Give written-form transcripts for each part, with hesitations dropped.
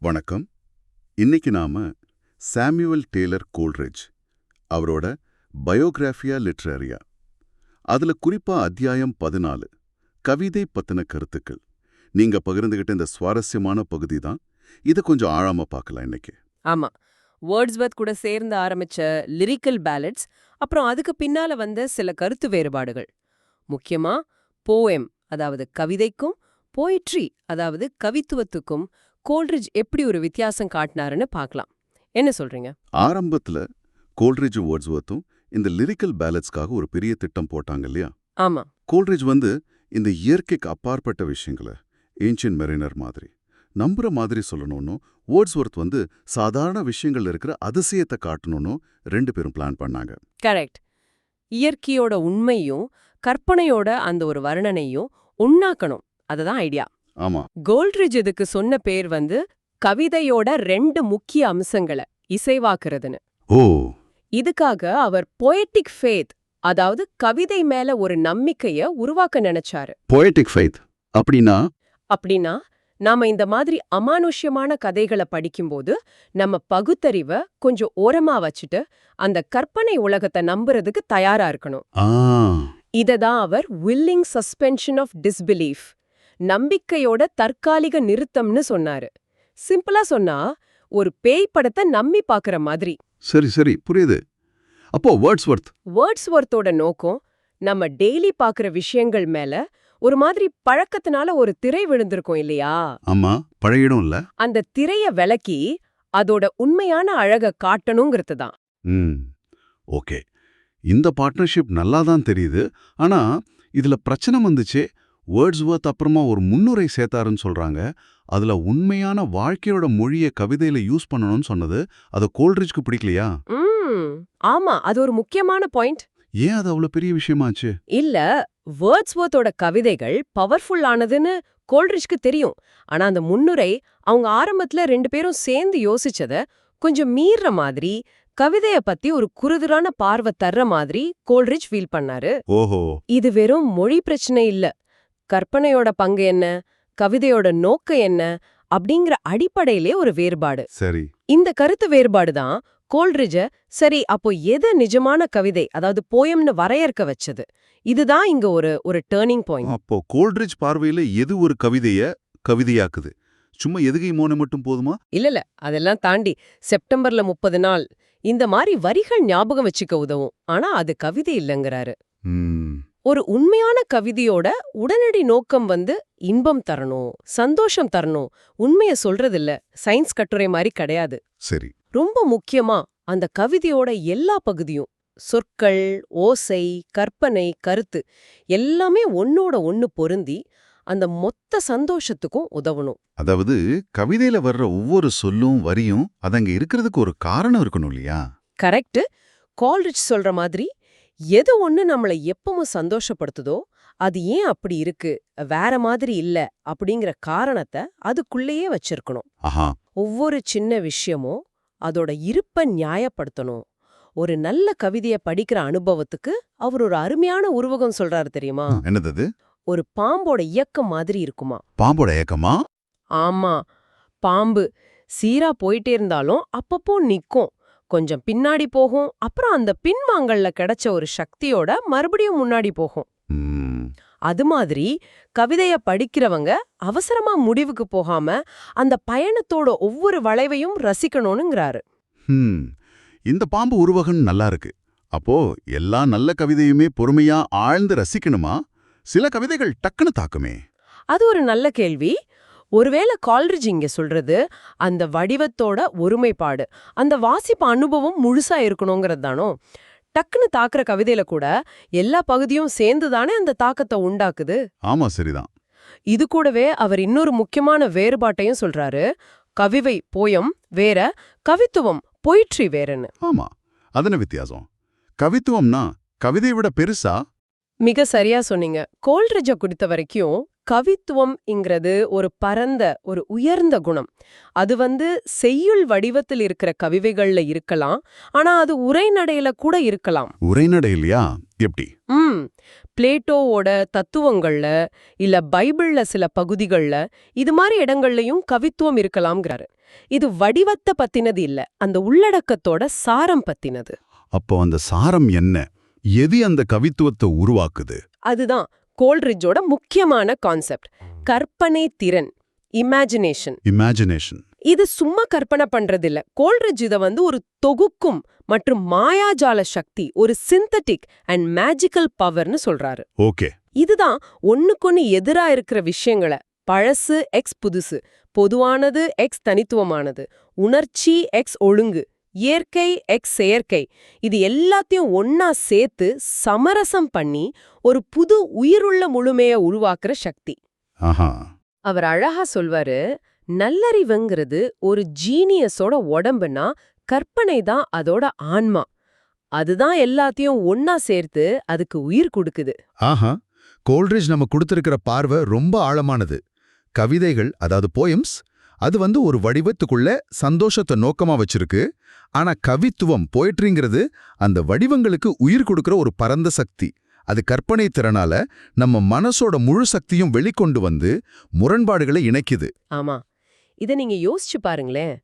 வணக்கம். இன்னைக்கு நாம சாமுவல் டேலர் கோல்ட்ரிட்ஜ் அவரோட பயோகிராஃபியா லிட்ரரியா அதுல குறிப்பா அத்தியாயம் 14 கவிதை பத்தின கருத்துக்கள் நீங்க பகிர்ந்துகிட்ட இந்த சுவாரஸ்யமான பகுதி தான். இதை கொஞ்சம் ஆழமா பார்க்கலாம் இன்னைக்கு. ஆமா, வேர்ட்ஸ்வர்த் கூட சேர்ந்து ஆரம்பிச்ச லிரிக்கல் பேலட்ஸ், அப்புறம் அதுக்கு பின்னால வந்த சில கருத்து வேறுபாடுகள். முக்கியமா போஎம் அதாவது கவிதைக்கும் போயிட்ரி அதாவது கவித்துவத்துக்கும் கோல்ட்ரிட்ஜ் எப்படி ஒரு வித்தியாசம் காட்டினாருன்னு பார்க்கலாம். என்ன சொல்றீங்க? ஆரம்பத்துல கோல்ட்ரிட்ஜ் வேர்ட்ஸ்வர்த்தும் இந்த லிரிக்கல் பேலட்ஸ்க்காக ஒரு பெரிய திட்டம் போட்டாங்க இல்லையா? ஆமா. கோல்ட்ரிட்ஜ் இந்த இயற்கைக்கு அப்பாற்பட்ட விஷயங்களை ஏன்ஷியன்ட் மெரினர் மாதிரி நம்புற மாதிரி சொல்லணும்னு, வேர்ட்ஸ்வர்த் சாதாரண விஷயங்கள் இருக்கிற அதிசயத்தை காட்டணும்னு ரெண்டு பேரும் பிளான் பண்ணாங்க. கரெக்ட். இயற்கையோட உண்மையும் கற்பனையோட அந்த ஒரு வர்ணனையும் உண்ணாக்கணும், அதுதான் ஐடியா. ஆமா. கோல்ட்ரிட்ஜ் இதுக்கு சொன்ன பேர் கவிதையோட 2 முக்கிய அம்சங்களை இசைவாக்குறதுன்னு. ஓ. இதுக்காக அவர் பொயட்டிக் ஃபேத் அதாவது கவிதை மேல ஒரு நம்பிக்கைய உருவாக்க நினைச்சாரு. பொயட்டிக் ஃபெய்த் அப்படின்னா நாம இந்த மாதிரி அமானுஷ்யமான கதைகளை படிக்கும்போது நம்ம பகுத்தறிவை கொஞ்சம் ஓரமா வச்சுட்டு அந்த கற்பனை உலகத்தை நம்புறதுக்கு தயாரா இருக்கணும். இததான் அவர் வில்லிங் சஸ்பென்ஷன் ஆஃப் டிஸ்பிலீஃப், நம்பிக்கையோட தற்காலிக நிறுத்தம்னு சொன்னாரு. சிம்பிளா சொன்னா ஒரு பேய் படத்தை நம்பி பாக்குற மாதிரி. சரி புரியுது. அப்போ வேர்ட்ஸ்வர்த்தோட நோக்கம் நம்ம டெய்லி பாக்குற விஷயங்கள் மேல ஒரு மாதிரி பழக்கத்தினால ஒரு திரை விழுந்திருக்கும் இல்லையா? ஆமா, பழையிடும் இல்ல. அந்த திரைய விலக்கி அதோட உண்மையான அழக காட்டணுங்கிறது தான். ஓகே, இந்த பார்ட்னர்ஷிப் நல்லா தான் தெரியுது. ஆனா இதுல பிரச்சனை வந்துச்சே. வேர்ட்ஸ்வர்த் அப்புறமா ஒரு முன்னுரை சேர்த்தாருன்னு சொல்றாங்க. அதுல உண்மையான வாழ்க்கையோட மொழியை கவிதையில யூஸ் பண்ணணும்னு சொன்னது அது கோல்ட்ரிட்ஜ்க்கு பிடிக்கலையா? ஆமா, அது ஒரு முக்கியமான பாயிண்ட். ஏன் அது அவ்வளவு பெரிய விஷயமாச்சு? இல்ல, வேர்ட்ஸ்வர்த்தோட கவிதைகள் பவர்ஃபுல்லானதுன்னு கோல்ட்ரிட்ஜ்க்கு தெரியும். ஆனா அந்த முன்னுரை அவங்க ஆரம்பத்துல 2 பேரும் சேர்ந்து யோசிச்சத கொஞ்சம் மீற மாதிரி, கவிதைய பத்தி ஒரு குருதுரான பார்வை தர்ற மாதிரி கோல்ட்ரிட்ஜ் ஃபீல் பண்ணாரு. ஓஹோ. இது வெறும் மொழி பிரச்சனை இல்ல, கற்பனையோட பங்கு என்ன, கவிதையோட நோக்கம் என்ன அப்படிங்கிற அடிப்படையிலே ஒரு வேறுபாடு. சரி. இந்த கருத்து வேறுபாடு தான் கோல்ட்ரிட்ஜ சரி அப்போ எது நிஜமான கவிதை அதாவது போயம்னு வரையறுக்க வச்சது. இதுதான் இங்க ஒரு டர்னிங் பாயிண்ட். அப்போ கோல்ட்ரிட்ஜ் பார்வையில எது ஒரு கவிதையாக்குது? சும்மா எதுகை மோனை மட்டும் போதுமா? இல்ல, அதெல்லாம் தாண்டி செப்டம்பர்ல 30 நாள் இந்த மாதிரி வரிகள் ஞாபகம் வச்சுக்க உதவும். ஆனா அது கவிதை இல்லைங்கிறாரு. ஒரு உண்மையான கவிதையோட உடனடி நோக்கம் இன்பம் தரணும், சந்தோஷம் தரணும், உண்மைய சொல்றதில்ல, சயின்ஸ் கட்டுரை மாதிரி கிடையாது. சரி. ரொம்ப முக்கியமா அந்த கவிதையோட எல்லா பகுதியும் சொற்கள், ஓசை, கற்பனை, கருத்து எல்லாமே ஒன்னோட ஒன்னு பொருந்தி அந்த மொத்த சந்தோஷத்துக்கும் உதவணும். அதாவது கவிதையில வர்ற ஒவ்வொரு சொல்லும் வரியும் அதங்க இருக்கிறதுக்கு ஒரு காரணம் இருக்கணும் இல்லையா? கரெக்ட். கோல்ட்ரிட்ஜ் சொல்ற மாதிரி எது ஒண்ணு நம்மளை எப்பவும் சந்தோஷப்படுத்துதோ அது ஏன் அப்படி இருக்கு, வேற மாதிரி இல்ல அப்படிங்கிற காரணத்தை அதுக்குள்ளேயே வச்சிருக்கணும். ஒவ்வொரு சின்ன விஷயமும் அதோட இருப்ப நியாயப்படுத்தணும். ஒரு நல்ல கவிதைய படிக்கிற அனுபவத்துக்கு அவர் ஒரு அருமையான உருவகம் சொல்றாரு தெரியுமா? என்னது? ஒரு பாம்போட இயக்கம் மாதிரி இருக்குமா. பாம்போட இயக்கமா? ஆமா, பாம்பு சீரா போயிட்டே இருந்தாலும் அப்பப்போ நிக்கும், கொஞ்சம் பின்னாடி போகும், அப்புறம் அந்த பின்வாங்கல்ல கிடைச்ச ஒரு சக்தியோட மறுபடியும் முன்னாடி போகும். அது மாதிரி கவிதைய படிக்கிறவங்க அவசரமா முடிவுக்கு போகாம அந்த பயணத்தோட ஒவ்வொரு வளைவையும் ரசிக்கணும்ங்கிறாரு. இந்த பாம்பு உருவகம் நல்லா இருக்கு. அப்போ எல்லா நல்ல கவிதையுமே பொறுமையா ஆழ்ந்து ரசிக்கணுமா? சில கவிதைகள் டக்குன்னு தாக்குமே. அது ஒரு நல்ல கேள்வி. ஒருவேளை கோல்ட்ரிட்ஜ் இங்க சொல்றது அந்த வடிவத்தோட ஒருமைப்பாடு, அந்த வாசிப்பு அனுபவம் முழுசா இருக்கணுங்கிறது தானோ. டக்குன்னு தாக்குற கவிதையில கூட எல்லா பகுதியும் சேர்ந்துதானே அந்த தாக்கத்தை உண்டாக்குது. ஆமா, சரிதான். இது கூடவே அவர் இன்னொரு முக்கியமான வேறுபாட்டையும் சொல்றாரு. கவிதை போயம் வேற, கவித்துவம் பொயிட்ரி வேறன்னு. ஆமா, அதன வித்தியாசம். கவித்துவம்னா கவிதையை விட பெருசா? மிக சரியா சொன்னீங்க. கோல்ட்ரிட்ஜ குறித்த வரைக்கும் கவித்துவம்ங்கிறது ஒரு பரந்த ஒரு உயர்ந்த குணம். அது செய்யுள் வடிவத்தில் இருக்கிற கவிதைகள்ல இருக்கலாம், ஆனா அது உரைநடையில கூட இருக்கலாம். உரைநடை இல்லையா? எப்படி? பிளேட்டோவோட தத்துவங்கள்ல இல்ல பைபிள்ல சில பகுதிகள்ல இது மாதிரி இடங்கள்லயும் கவித்துவம் இருக்கலாம்ங்கிறாரு. இது வடிவத்தை பத்தினது இல்ல, அந்த உள்ளடக்கத்தோட சாரம் பத்தினது. அப்போ அந்த சாரம் என்ன? எது அந்த கவித்துவத்தை உருவாக்குது? அதுதான் கோல்ட்ரிட்ஜோட முக்கியமான கான்செப்ட். கற்பனை திறன், இமேஜினேஷன். இமேஜினேஷன். இது சும்மா கற்பனை பண்றதில்ல. கோல்ட்ரிட்ஜ் இத ஒரு தொகுக்கும் மற்றும் மாயாஜால சக்தி, ஒரு சிந்தட்டிக் அண்ட் மேஜிக்கல் பவர்னு சொல்றாரு. ஓகே. இதுதான் ஒண்ணுக்கொன்னு எதிரா இருக்கிற விஷயங்களை, பழசு எக்ஸ் புதுசு, பொதுவானது எக்ஸ் தனித்துவமானது, உணர்ச்சி எக்ஸ் ஒழுங்கு, இயற்கை எக்ஸ் செயற்கை, இது எல்லாத்தையும் ஒன்னா சேர்த்து சமரசம் பண்ணி ஒரு புது உயிருள்ள முழுமைய உருவாக்குற சக்தி. ஆஹா. அவர் அழகா சொல்வாரு, நல்லறிவுங்கிறது ஒரு ஜீனியஸோட உடம்புனா கற்பனை தான் அதோட ஆன்மா. அதுதான் எல்லாத்தையும் ஒன்னா சேர்த்து அதுக்கு உயிர் கொடுக்குது. ஆஹா, கோல்ட்ரிட்ஜ் நம்ம கொடுத்திருக்கிற பார்வை ரொம்ப ஆழமானது. கவிதைகள், அதாவது போயம்ஸ், அது ஒரு வடிவத்துக்குள்ள சந்தோஷத்தை நோக்கமா வச்சிருக்கு. ஆனா கவித்துவம், போயட்ரிங்கிறது அந்த வடிவங்களுக்கு உயிர் கொடுக்கிற ஒரு பரந்த சக்தி. அது கற்பனை திறனால நம்ம மனசோட முழு சக்தியும் வெளிக்கொண்டு முரண்பாடுகளை இணைக்குது. ஆமா, இத நீங்க யோசிச்சு பாருங்களேன்.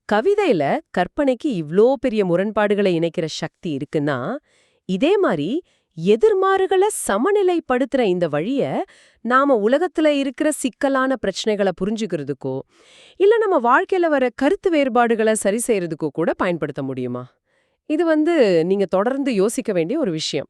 கவிதையில கற்பனைக்கு இவ்ளோ பெரிய முரண்பாடுகளை இணைக்கிற சக்தி இருக்குன்னா, இதே மாதிரி எதிர்மாறுகளை சமநிலைப்படுத்துற இந்த வழிய நாம உலகத்துல இருக்கிற சிக்கலான பிரச்சனைகளை புரிஞ்சுக்கிறதுக்கோ இல்ல நம்ம வாழ்க்கையில வர கருத்து வேறுபாடுகளை சரி செய்யறதுக்கோ கூட பயன்படுத்த முடியுமா? இது நீங்க தொடர்ந்து யோசிக்க வேண்டிய ஒரு விஷயம்.